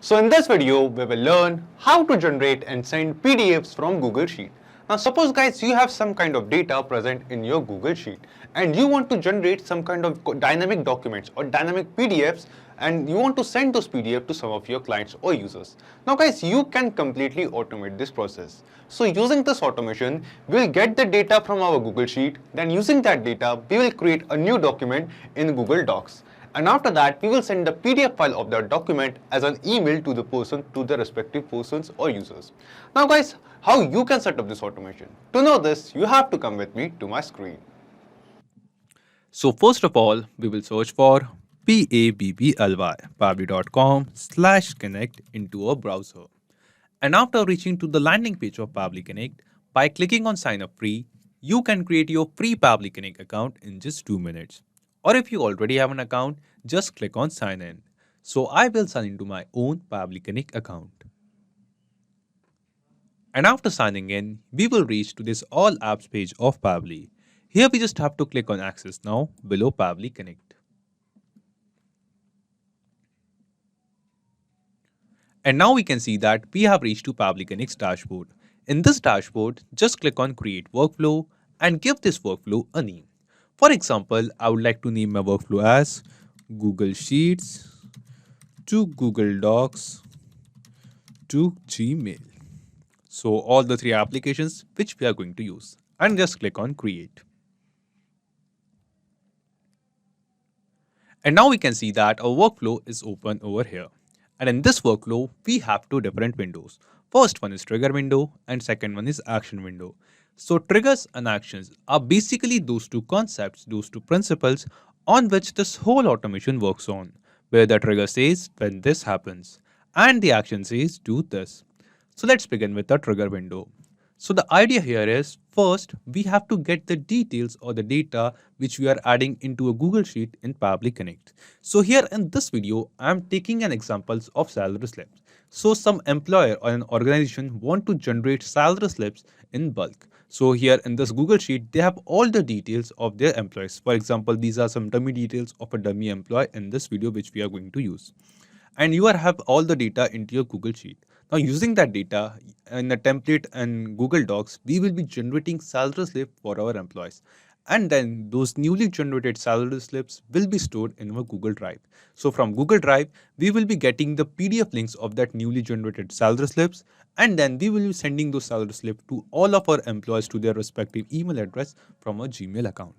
So in this video, we will learn how to generate and send PDFs from Google Sheet. Now suppose guys you have some kind of data present in your Google Sheet and you want to generate some kind of dynamic documents or dynamic PDFs and you want to send those PDF to some of your clients or users. Now guys, you can completely automate this process. So using this automation, we will get the data from our Google Sheet, then using that data, we will create a new document in Google Docs. And after that, we will send the PDF file of that document as an email to the respective persons or users. Now guys, how you can set up this automation? To know this, you have to come with me to my screen. So first of all, we will search for Pabbly, pabbly.com/connect into our browser. And after reaching to the landing page of Pabbly Connect, by clicking on sign up free, you can create your free Pabbly Connect account in just 2 minutes. Or if you already have an account, just click on sign in. So I will sign into my own Pabbly Connect account. And after signing in, we will reach to this all apps page of Pabbly. Here we just have to click on access now below Pabbly Connect. And now we can see that we have reached to Pabbly Connect's dashboard. In this dashboard, just click on create workflow and give this workflow a name. For example, I would like to name my workflow as Google Sheets to Google Docs to Gmail. So all the three applications which we are going to use, and just click on create. And now we can see that our workflow is open over here. And in this workflow, we have two different windows. First one is trigger window and second one is action window. So triggers and actions are basically those two concepts, those two principles on which this whole automation works on, where the trigger says when this happens and the action says do this. So let's begin with the trigger window. So the idea here is first we have to get the details or the data which we are adding into a Google Sheet in Pabbly Connect. So here in this video, I am taking an examples of salary slips. So some employer or an organization want to generate salary slips in bulk. So here in this Google Sheet, they have all the details of their employees. For example, these are some dummy details of a dummy employee in this video which we are going to use. And you have all the data into your Google Sheet. Now using that data in a template and Google Docs, we will be generating salary slip for our employees. And then those newly generated salary slips will be stored in our Google Drive. So from Google Drive, we will be getting the PDF links of that newly generated salary slips. And then we will be sending those salary slips to all of our employees to their respective email address from a Gmail account.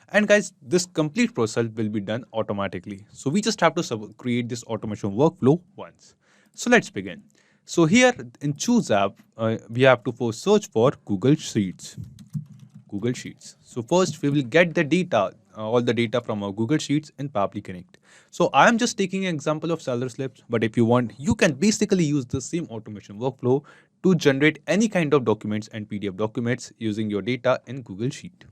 And guys, this complete process will be done automatically. So we just have to create this automation workflow once. So let's begin. So here in Choose app, we have to first search for Google Sheets. Google Sheets. So first we will get the data, all the data from our Google Sheets in Pabbly Connect. So I am just taking an example of salary slips, but if you want, you can basically use the same automation workflow to generate any kind of documents and PDF documents using your data in Google Sheet.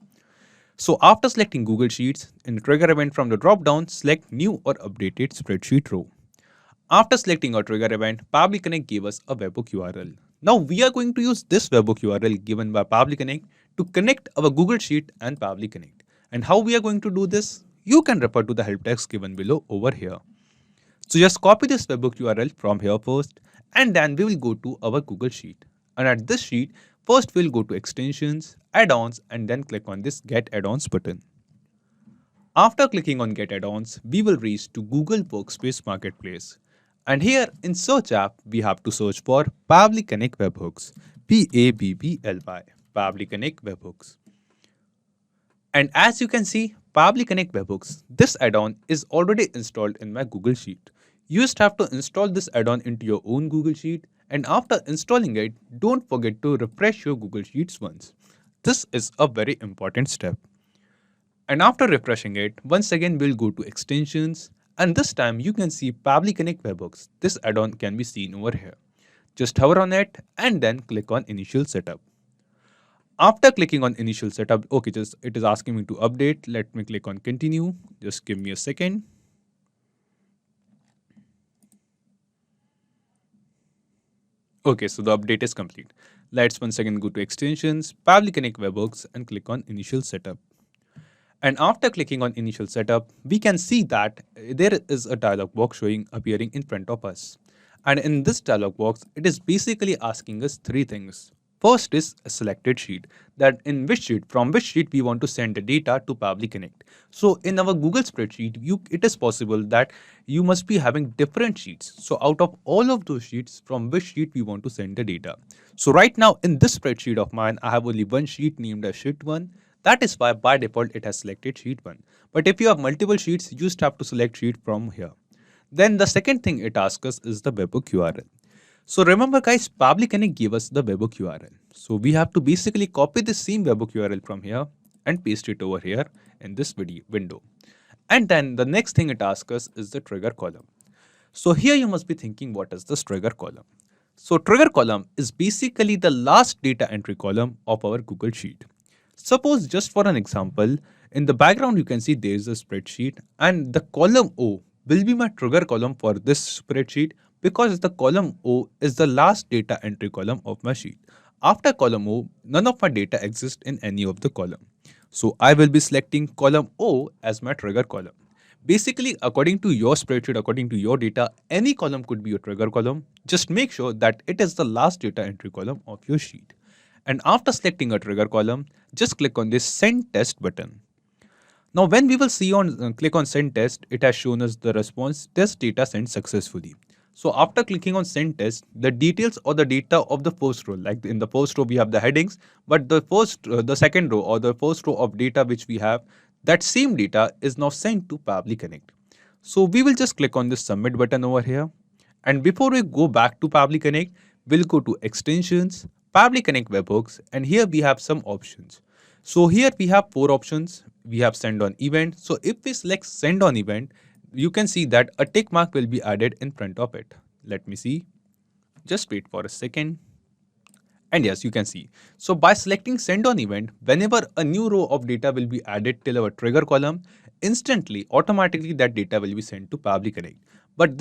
So after selecting Google Sheets, in the trigger event from the drop-down, select New or Updated Spreadsheet row. After selecting our trigger event, Pabbly Connect gave us a webhook URL. Now we are going to use this webhook URL given by Pabbly Connect to connect our Google Sheet and Pabbly Connect. And how we are going to do this? You can refer to the help text given below over here. So just copy this webhook URL from here first, and then we will go to our Google Sheet. And at this sheet, first we'll go to extensions, add-ons, and then click on this get add-ons button. After clicking on get add-ons, we will reach to Google Workspace Marketplace. And here in search app, we have to search for Pabbly Connect webhooks. Pabbly, Pabbly Connect webhooks. And as you can see, Pabbly Connect webhooks, this add-on is already installed in my Google Sheet. You just have to install this add-on into your own Google Sheet, and after installing it, don't forget to refresh your Google Sheets once. This is a very important step. And after refreshing it, once again we'll go to extensions, and this time you can see Pabbly Connect webhooks. This add-on can be seen over here. Just hover on it and then click on initial setup. After clicking on initial setup, okay, it is asking me to update. Let me click on continue. Just give me a second. Okay, so the update is complete. Let's once again go to extensions, Pabbly Connect webhooks, and click on initial setup. And after clicking on initial setup, we can see that there is a dialog box appearing in front of us. And in this dialog box, it is basically asking us three things. First is a selected sheet, that in which sheet, from which sheet we want to send the data to Pabbly Connect. So in our Google spreadsheet, it is possible that you must be having different sheets. So out of all of those sheets, from which sheet we want to send the data. So right now in this spreadsheet of mine, I have only one sheet named as sheet 1. That is why by default it has selected sheet 1. But if you have multiple sheets, you just have to select sheet from here. Then the second thing it asks us is the webhook URL. So remember guys, Pabbly Connect gave us the webhook URL. So we have to basically copy the same webhook URL from here and paste it over here in this window. And then the next thing it asks us is the trigger column. So here you must be thinking, what is this trigger column? So trigger column is basically the last data entry column of our Google Sheet. Suppose just for an example, in the background you can see there is a spreadsheet and the column O will be my trigger column for this spreadsheet because the column O is the last data entry column of my sheet. After column O, none of my data exists in any of the column. So I will be selecting column O as my trigger column. Basically, according to your spreadsheet, according to your data, any column could be your trigger column. Just make sure that it is the last data entry column of your sheet. And after selecting a trigger column, just click on this send test button. Now when we will see on click on send test, it has shown us the response test data sent successfully. So after clicking on send test, the details or the data of the first row, like in the first row we have the headings, but the second row or the first row of data which we have, that same data is now sent to Pabbly Connect. So we will just click on this submit button over here. And before we go back to Pabbly Connect, we'll go to extensions, Pabbly Connect webhooks, and here we have some options. So here we have four options. We have send on event. So if we select send on event, you can see that a tick mark will be added in front of it. Let me see. Just wait for a second. And yes, you can see. So by selecting send on event, whenever a new row of data will be added till our trigger column, instantly, automatically that data will be sent to Pabbly Connect. But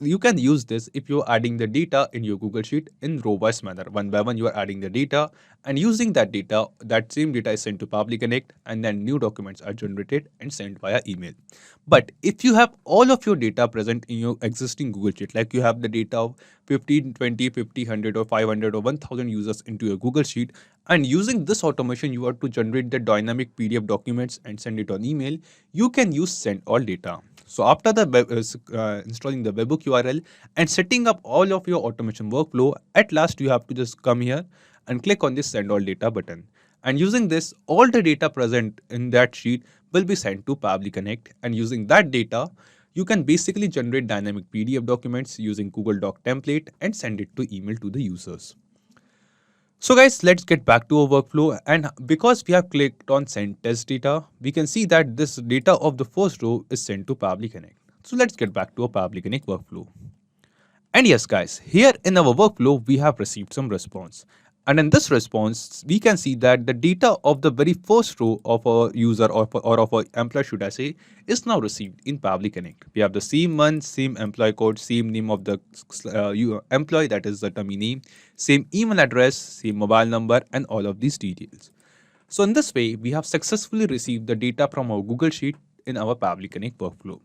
you can use this if you're adding the data in your Google Sheet in row-wise manner. One by one, you are adding the data and using that data, that same data is sent to Pabbly Connect and then new documents are generated and sent via email. But if you have all of your data present in your existing Google Sheet, like you have the data of 15, 20, 50, 100 or 500 or 1000 users into your Google Sheet, and using this automation, you are to generate the dynamic PDF documents and send it on email, you can use send all data. So after installing the webhook URL and setting up all of your automation workflow, at last you have to just come here and click on this send all data button. And using this, all the data present in that sheet will be sent to Pabbly Connect. And using that data, you can basically generate dynamic PDF documents using Google Doc template and send it to email to the users. So guys, let's get back to our workflow, and because we have clicked on send test data, we can see that this data of the first row is sent to Pabbly Connect. So let's get back to our Pabbly Connect workflow. And yes guys, here in our workflow, we have received some response. And in this response, we can see that the data of the very first row of a user or of an employee, should I say, is now received in Pabbly Connect. We have the same month, same employee code, same name of the employee, that is the dummy name, same email address, same mobile number, and all of these details. So in this way, we have successfully received the data from our Google Sheet in our Pabbly Connect workflow.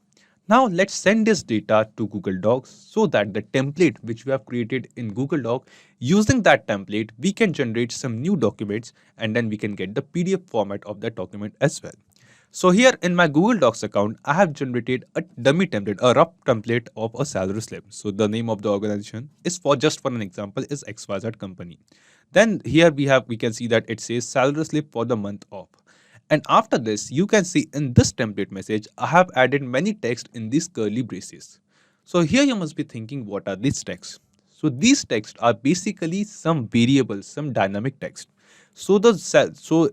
Now let's send this data to Google Docs so that the template which we have created in Google Doc, using that template, we can generate some new documents and then we can get the PDF format of that document as well. So here in my Google Docs account, I have generated a dummy template, a rough template of a salary slip. So the name of the organization is just for an example, is XYZ company. Then here we can see that it says salary slip for the month of. And after this, you can see in this template message, I have added many text in these curly braces. So here you must be thinking, what are these texts? So these texts are basically some variables, some dynamic text. So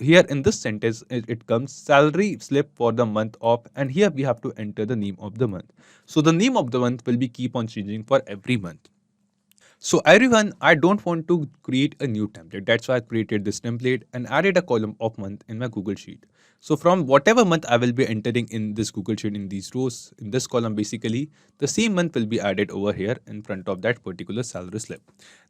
here in this sentence, it comes salary slip for the month of, and here we have to enter the name of the month. So the name of the month will be keep on changing for every month. So everyone, I don't want to create a new template. That's why I created this template and added a column of month in my Google Sheet. So from whatever month I will be entering in this Google Sheet in these rows, in this column basically, the same month will be added over here in front of that particular salary slip.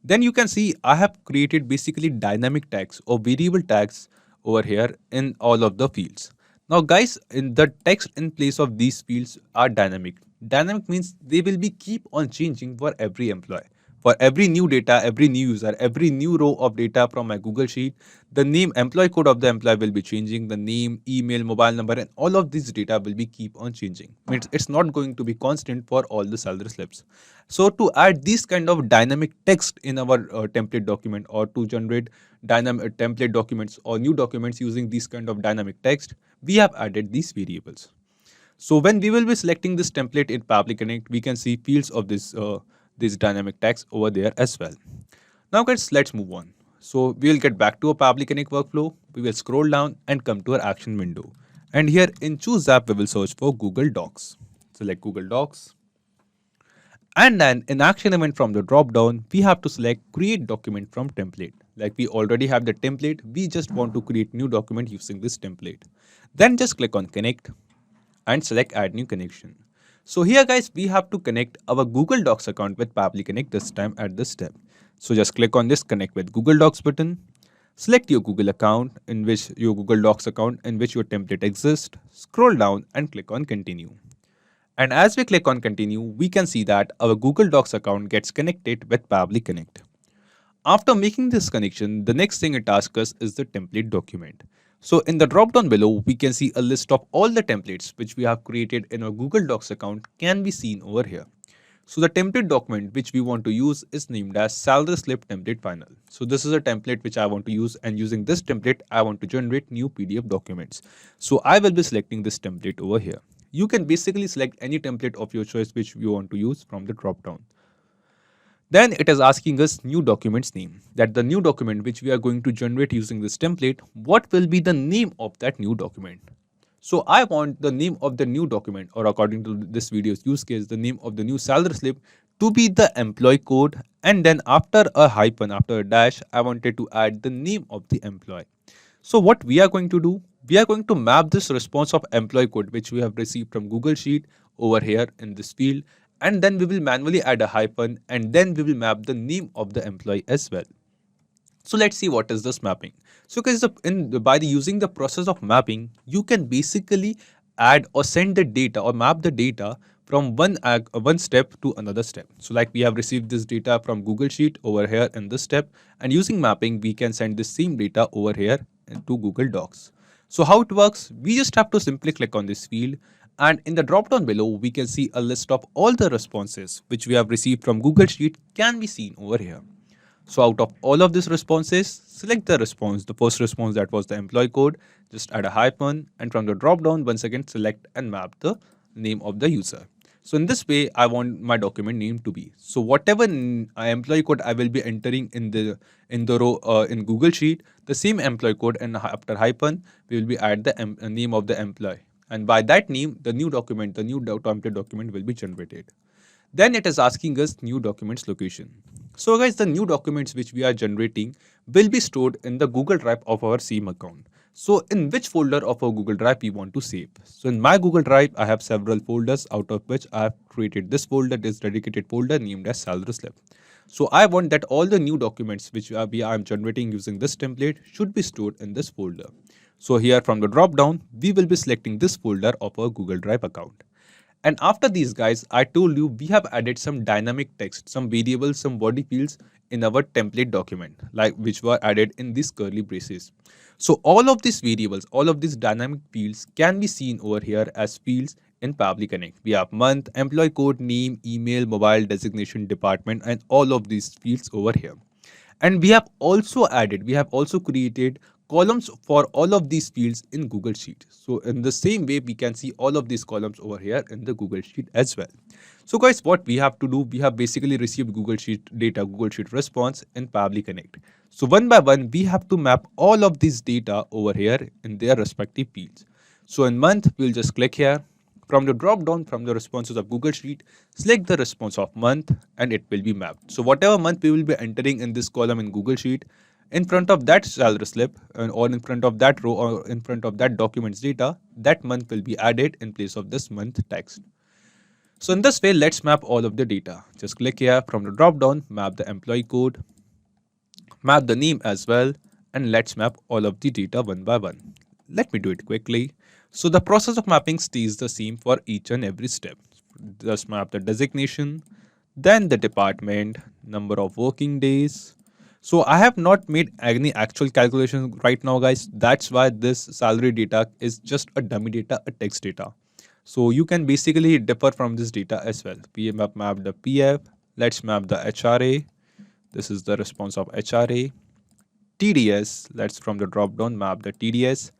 Then you can see I have created basically dynamic tags or variable tags over here in all of the fields. Now guys, in the text in place of these fields are dynamic. Dynamic means they will be keep on changing for every employee. For every new data, every new user, every new row of data from my Google Sheet, the name, employee code of the employee will be changing, the name, email, mobile number, and all of these data will be keep on changing. Means it's not going to be constant for all the salary slips. So to add these kind of dynamic text in our template document, or to generate dynamic template documents or new documents using these kind of dynamic text, we have added these variables. So when we will be selecting this template in Pabbly Connect, we can see fields of this dynamic text over there as well. Now guys, let's move on. So we will get back to a Pabbly Connect workflow. We will scroll down and come to our action window. And here in Choose App, we will search for Google Docs. Select Google Docs. And then in action event from the drop down, we have to select create document from template. Like we already have the template, we just want to create new document using this template. Then just click on connect and select add new connection. So here guys, we have to connect our Google Docs account with Pabbly Connect this time at this step. So just click on this connect with Google Docs button. Select your Google account in which your Google Docs account in which your template exists. Scroll down and click on continue. And as we click on continue, we can see that our Google Docs account gets connected with Pabbly Connect. After making this connection, the next thing it asks us is the template document. So in the drop down below, we can see a list of all the templates which we have created in our Google Docs account can be seen over here. So the template document which we want to use is named as salary slip template final. So this is a template which I want to use, and using this template, I want to generate new PDF documents. So I will be selecting this template over here. You can basically select any template of your choice which you want to use from the drop down. Then it is asking us new documents name, that the new document which we are going to generate using this template, what will be the name of that new document? So I want the name of the new document, or according to this video's use case, the name of the new salary slip to be the employee code, and then after a hyphen, after a dash, I wanted to add the name of the employee. So what we are going to do, we are going to map this response of employee code which we have received from Google Sheet over here in this field, and then we will manually add a hyphen, and then we will map the name of the employee as well. So let's see what is this mapping. So guys, using the process of mapping, you can basically add or send the data or map the data from one step to another step. So like we have received this data from Google Sheet over here in this step, and using mapping, we can send the same data over here to Google Docs. So how it works, we just have to simply click on this field, and in the drop down below, we can see a list of all the responses which we have received from Google Sheet can be seen over here. So out of all of these responses, select the response, the first response that was the employee code, just add a hyphen, and from the drop down, once again select and map the name of the user. So in this way, I want my document name to be. So whatever employee code I will be entering in the row in Google Sheet, the same employee code, and after hyphen, we will be add the name of the employee. And by that name, the new document, the new template document will be generated. Then it is asking us new documents location. So guys, the new documents which we are generating will be stored in the Google Drive of our same account. So in which folder of our Google Drive we want to save? So in my Google Drive, I have several folders, out of which I have created this folder, this dedicated folder named as salary slip. So I want that all the new documents which I am generating using this template should be stored in this folder. So here from the drop down, we will be selecting this folder of our Google Drive account. And after these guys, I told you we have added some dynamic text, some variables, some body fields in our template document, like which were added in these curly braces. So all of these variables, all of these dynamic fields can be seen over here as fields in Pabbly Connect. We have month, employee code, name, email, mobile, designation, department, and all of these fields over here. And we have also created columns for all of these fields in Google Sheet. So in the same way, we can see all of these columns over here in the Google Sheet as well. So guys, what we have to do, we have basically received Google Sheet data, Google Sheet response in Pabbly Connect. So one by one, we have to map all of this data over here in their respective fields. So in month, we'll just click here. From the drop down from the responses of Google Sheet, select the response of month and it will be mapped. So whatever month we will be entering in this column in Google Sheet, in front of that salary slip or in front of that row or in front of that document's data, that month will be added in place of this month text. So in this way, let's map all of the data. Just click here from the drop down, map the employee code, map the name as well, and let's map all of the data one by one. Let me do it quickly. So the process of mapping stays the same for each and every step. just map the designation, then the department, number of working days. So I have not made any actual calculation right now, guys. That's why this salary data is just a dummy data, a text data. So you can basically differ from this data as well. PMF map the PF. Let's map the HRA. This is the response of HRA. TDS, let's from the drop down map the TDS.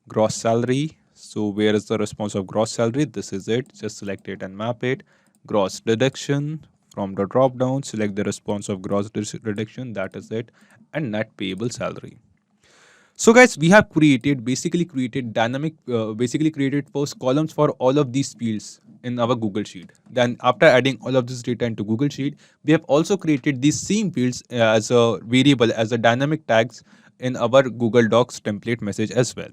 Gross salary. So where is the response of gross salary? This is it. Just select it and map it. Gross deduction. From the drop down, select the response of gross reduction. That is it. And net payable salary. So guys, we have basically created dynamic, basically created first columns for all of these fields in our Google Sheet. Then after adding all of this data into Google Sheet, we have also created these same fields as a variable, as a dynamic tags in our Google Docs template message as well.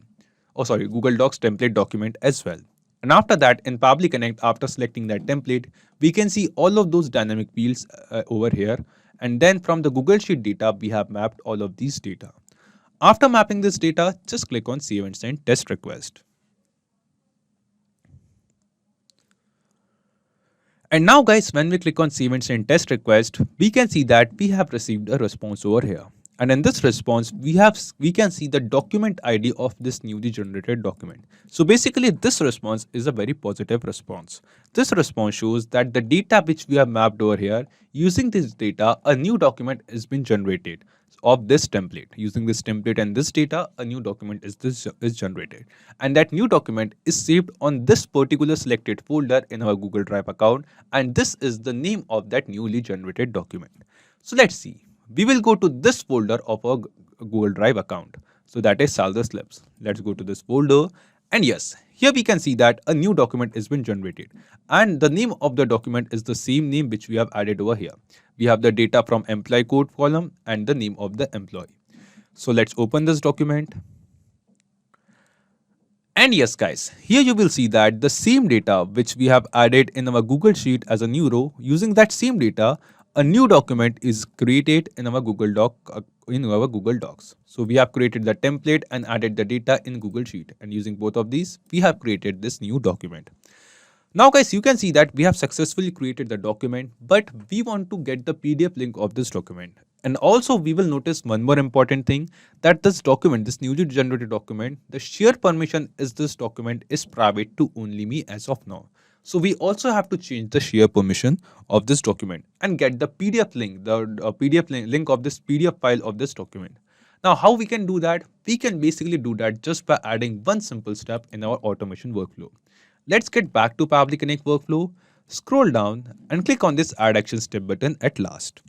Oh, sorry, Google Docs template document as well. And after that, in Pabbly Connect, after selecting that template, we can see all of those dynamic fields over here. And then from the Google Sheet data, we have mapped all of these data. After mapping this data, just click on Save and Send Test Request. And now guys, when we click on Save and Send Test Request, we can see that we have received a response over here. And in this response, we can see the document ID of this newly generated document. So basically, this response is a very positive response. This response shows that the data which we have mapped over here, using this data, a new document has been generated of this template. Using this template and this data, a new document is generated. And that new document is saved on this particular selected folder in our Google Drive account. And this is the name of that newly generated document. So let's see. We will go to this folder of our Google Drive account. So that is salary slips. Let's go to this folder. And yes, here we can see that a new document has been generated. And the name of the document is the same name which we have added over here. We have the data from employee code column and the name of the employee. So let's open this document. And yes guys, here you will see that the same data which we have added in our Google Sheet as a new row, using that same data, a new document is created in our Google Docs. So we have created the template and added the data in Google Sheet, and using both of these, we have created this new document. Now guys, you can see that we have successfully created the document, but we want to get the PDF link of this document. And also we will notice one more important thing, that this document, this newly generated document, the share permission is this document is private to only me as of now. So we also have to change the share permission of this document and get the PDF link, the link of this PDF file of this document. Now, how we can do that? We can basically do that just by adding one simple step in our automation workflow. Let's get back to Pabbly Connect workflow, scroll down and click on this Add Action Step button at last.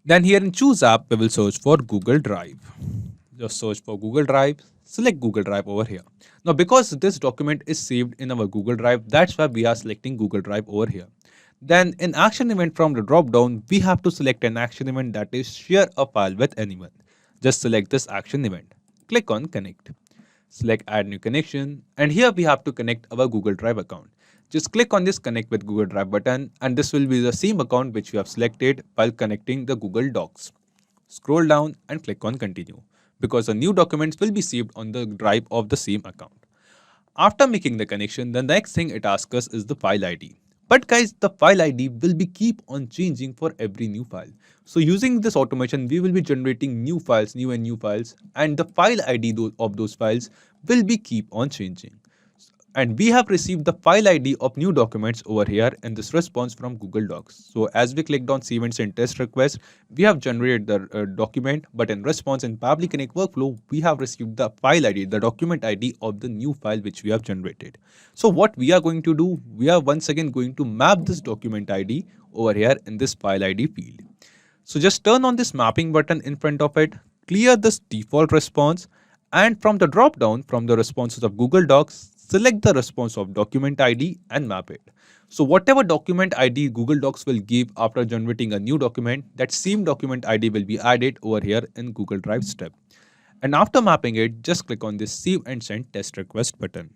Then here in Choose App, we will search for Google Drive. Just search for Google Drive, select Google Drive over here. Now, because this document is saved in our Google Drive, that's why we are selecting Google Drive over here. Then in action event from the drop down, we have to select an action event, that is share a file with anyone. Just select this action event. Click on connect. Select add new connection, and here we have to connect our Google Drive account. Just click on this connect with Google Drive button, and this will be the same account which you have selected while connecting the Google Docs. Scroll down and click on continue, because the new documents will be saved on the drive of the same account. After making the connection, the next thing it asks us is the file ID. But guys, the file ID will be keep on changing for every new file. So using this automation, we will be generating new files, new and the file ID of those files will be keep on changing. And we have received the file ID of new documents over here in this response from Google Docs. So as we clicked on Save and Send Test Request, we have generated the document, but in response in Pabbly Connect workflow, we have received the file ID, the document ID of the new file which we have generated. So what we are going to do, we are once again going to map this document ID over here in this file ID field. So just turn on this mapping button in front of it, clear this default response, and from the drop down from the responses of Google Docs, select the response of document ID and map it. So whatever document ID Google Docs will give after generating a new document, that same document ID will be added over here in Google Drive step. And after mapping it, just click on this Save and Send Test Request button.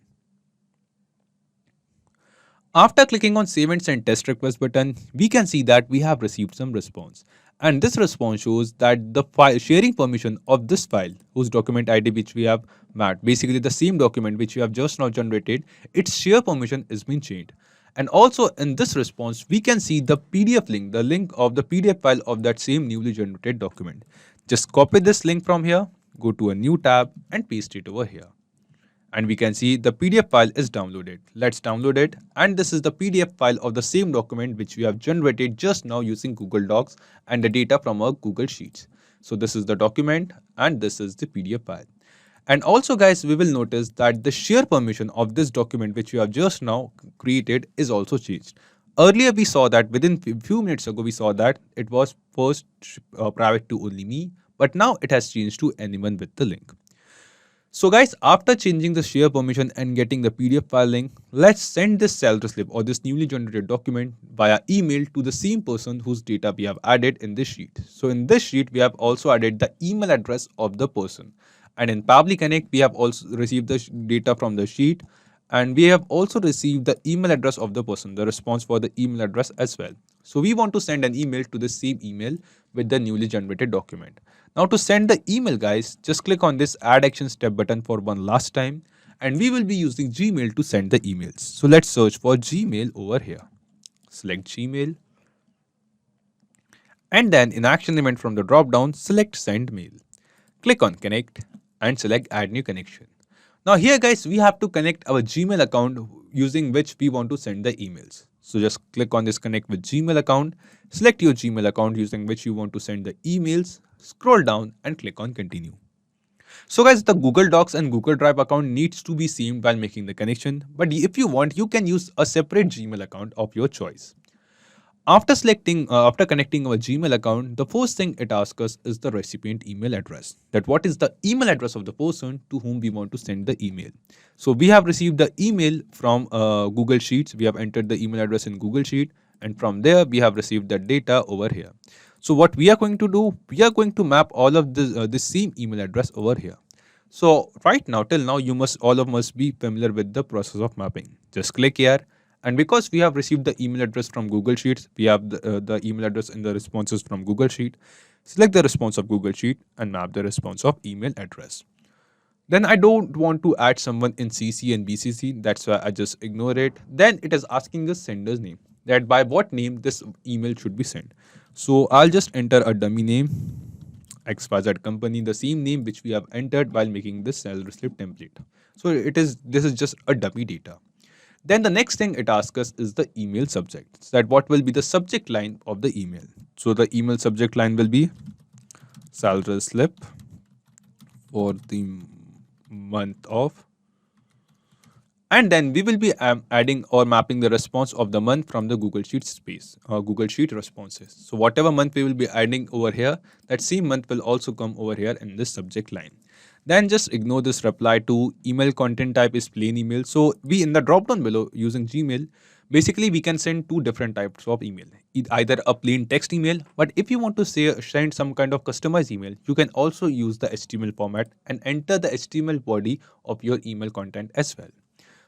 After clicking on save and send test request button, we can see that we have received some response. And this response shows that the file sharing permission of this file, whose document ID which we have mapped, basically the same document which we have just now generated, its share permission is being changed. And also in this response, we can see the PDF link, the link of the PDF file of that same newly generated document. Just copy this link from here, go to a new tab and paste it over here. And we can see the PDF file is downloaded. Let's download it. And this is the PDF file of the same document which we have generated just now using Google Docs and the data from our Google Sheets. So this is the document and this is the PDF file. And also guys, we will notice that the share permission of this document which we have just now created is also changed. Earlier we saw that within few minutes ago we saw that it was first private to only me, but now it has changed to anyone with the link. So guys, after changing the share permission and getting the PDF file link, let's send this salary slip or this newly generated document via email to the same person whose data we have added in this sheet. So in this sheet, we have also added the email address of the person. And in Pabbly Connect, we have also received the data from the sheet. And we have also received the email address of the person, the response for the email address as well. So we want to send an email to the same email with the newly generated document. Now to send the email guys, just click on this add action step button for one last time and we will be using Gmail to send the emails. So let's search for Gmail over here. Select Gmail and then in action event from the drop down, select send mail. Click on connect and select add new connection. Now here guys, we have to connect our Gmail account using which we want to send the emails. So just click on this connect with Gmail account, select your Gmail account using which you want to send the emails, scroll down and click on continue. So guys, the Google Docs and Google Drive account needs to be same while making the connection, but if you want, you can use a separate Gmail account of your choice. After connecting our Gmail account, the first thing it asks us is the recipient email address. That what is the email address of the person to whom we want to send the email. So we have received the email from Google Sheets. We have entered the email address in Google Sheet and from there we have received the data over here. So what we are going to do, we are going to map all of this same email address over here. So right now, till now, all of must be familiar with the process of mapping. Just click here. And because we have received the email address from Google Sheets, we have the email address in the responses from Google Sheet. Select the response of Google Sheet and map the response of email address. Then I don't want to add someone in CC and BCC. That's why I just ignore it. Then it is asking the sender's name, that by what name this email should be sent. So I'll just enter a dummy name, XYZ company, the same name which we have entered while making this salary slip template. So this is just a dummy data. Then the next thing it asks us is the email subject. So that what will be the subject line of the email. So the email subject line will be salary slip for the month of. And then we will be adding or mapping the response of the month from the Google Sheet space or Google Sheet responses. So whatever month we will be adding over here, that same month will also come over here in this subject line. Then just ignore this reply to. Email content type is plain email. So we in the drop down below using Gmail, basically we can send two different types of email. Either a plain text email, but if you want to send some kind of customized email, you can also use the HTML format and enter the HTML body of your email content as well.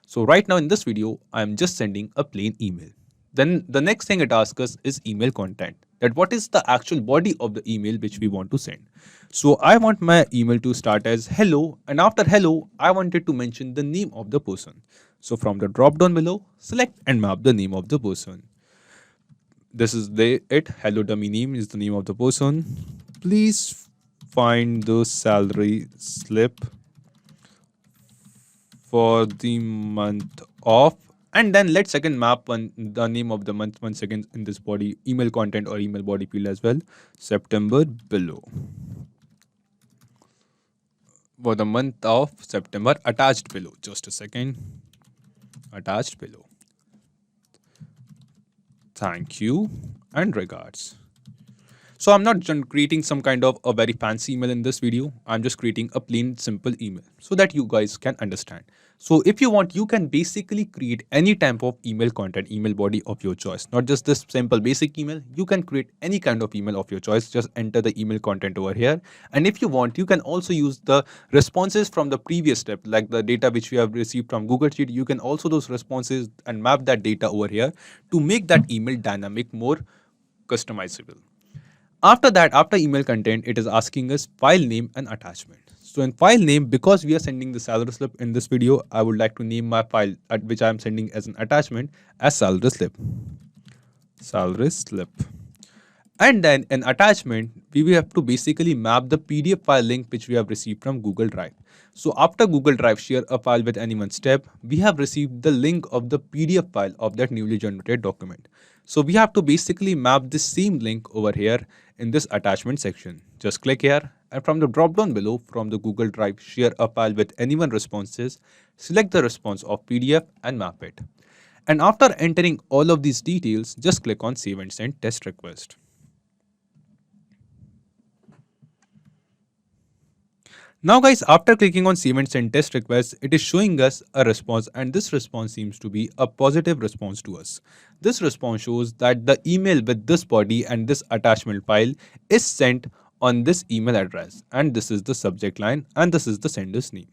So right now in this video, I am just sending a plain email. Then the next thing it asks us is email content. That what is the actual body of the email which we want to send. So I want my email to start as hello, and after hello, I wanted to mention the name of the person. So from the drop down below, select and map the name of the person. This is it. Hello dummy name is the name of the person. Please find the salary slip for the month of, and then let's again map the name of the month once again in this body email content or email body field as well. September below. For the month of September, attached below. Just a second. Attached below. Thank you and regards. So I'm not creating some kind of a very fancy email in this video. I'm just creating a plain simple email so that you guys can understand. So if you want, you can basically create any type of email content, email body of your choice, not just this simple basic email. You can create any kind of email of your choice. Just enter the email content over here. And if you want, you can also use the responses from the previous step, like the data which we have received from Google Sheet. You can also those responses and map that data over here to make that email dynamic, more customizable. After that, after email content, it is asking us file name and attachment. So in file name, because we are sending the salary slip in this video, I would like to name my file at which I am sending as an attachment as salary slip. Salary slip. And then in attachment, we will have to basically map the PDF file link which we have received from Google Drive. So after Google Drive share a file with anyone step, we have received the link of the PDF file of that newly generated document. So we have to basically map this same link over here in this attachment section. Just click here, and from the drop down below from the Google Drive share a file with anyone responses, select the response of PDF and map it. And after entering all of these details, just click on save and send test request. Now guys, after clicking on save and send test request, it is showing us a response, and this response seems to be a positive response to us. This response shows that the email with this body and this attachment file is sent on this email address, and this is the subject line and this is the sender's name.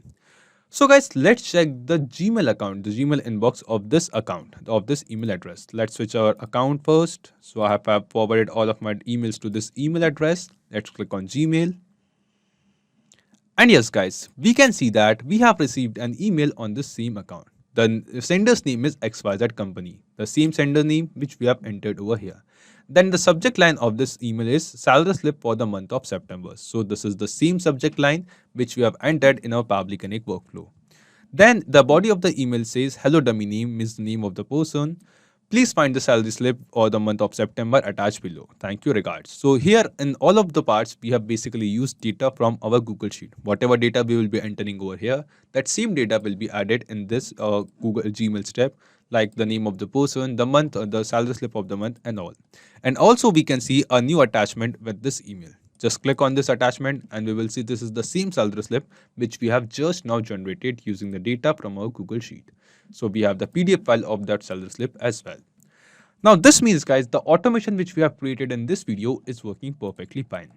So guys, let's check the Gmail account, the Gmail inbox of this account, of this email address. Let's switch our account first. So I have forwarded all of my emails to this email address. Let's click on Gmail. And yes guys, we can see that we have received an email on this same account. The sender's name is XYZ company, the same sender name which we have entered over here. Then the subject line of this email is salary slip for the month of September. So this is the same subject line which we have entered in our Pabbly Connect workflow. Then the body of the email says hello dummy name is the name of the person. Please find the salary slip or the month of September attached below. Thank you, regards. So here in all of the parts, we have basically used data from our Google Sheet. Whatever data we will be entering over here, that same data will be added in this Google Gmail step, like the name of the person, the month, the salary slip of the month and all. And also we can see a new attachment with this email. Just click on this attachment and we will see this is the same salary slip which we have just now generated using the data from our Google Sheet. So we have the PDF file of that salary slip as well. Now this means guys, the automation which we have created in this video is working perfectly fine.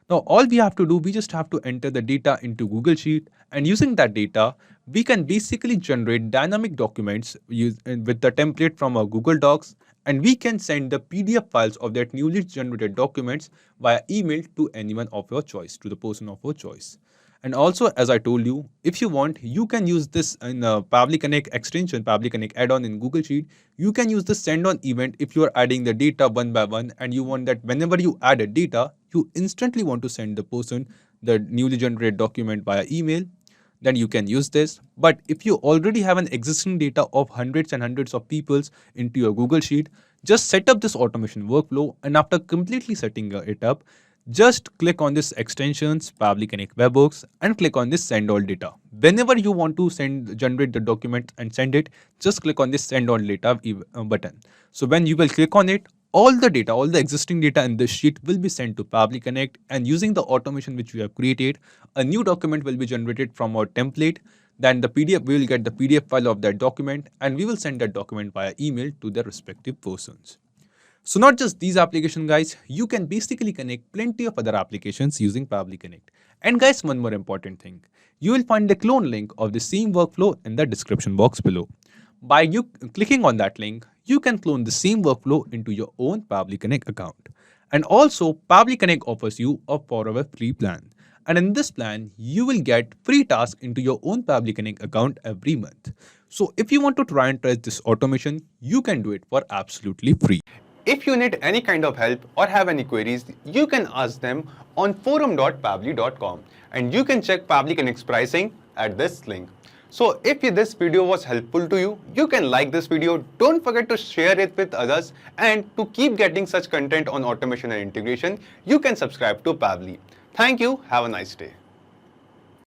Now all we have to do, we just have to enter the data into Google Sheet, and using that data, we can basically generate dynamic documents with the template from our Google Docs, and we can send the PDF files of that newly generated documents via email to anyone of your choice, to the person of your choice. And also, as I told you, if you want, you can use this in Pabbly Connect extension, Pabbly Connect add-on in Google Sheet. You can use the send on event if you are adding the data one by one, and you want that whenever you add a data, you instantly want to send the person the newly generated document via email. Then you can use this. But if you already have an existing data of hundreds and hundreds of peoples into your Google Sheet, just set up this automation workflow, and after completely setting it up, just click on this extensions, Pabbly Connect Webhooks, and click on this send all data. Whenever you want to generate the document and send it, just click on this send all data button. So when you will click on it, all the data, all the existing data in this sheet will be sent to Pabbly Connect, and using the automation which we have created, a new document will be generated from our template. Then the PDF, we will get the PDF file of that document, and we will send that document via email to their respective persons. So not just these applications guys, you can basically connect plenty of other applications using Pabbly Connect. And guys, one more important thing, you will find the clone link of the same workflow in the description box below. By you clicking on that link, you can clone the same workflow into your own Pabbly Connect account. And also, Pabbly Connect offers you a forever free plan. And in this plan, you will get free tasks into your own Pabbly Connect account every month. So if you want to try and test this automation, you can do it for absolutely free. If you need any kind of help or have any queries, you can ask them on forum.pabbly.com, and you can check Pabbly Connect's pricing at this link. So if this video was helpful to you, you can like this video, don't forget to share it with others, and to keep getting such content on automation and integration, you can subscribe to Pabbly. Thank you, have a nice day.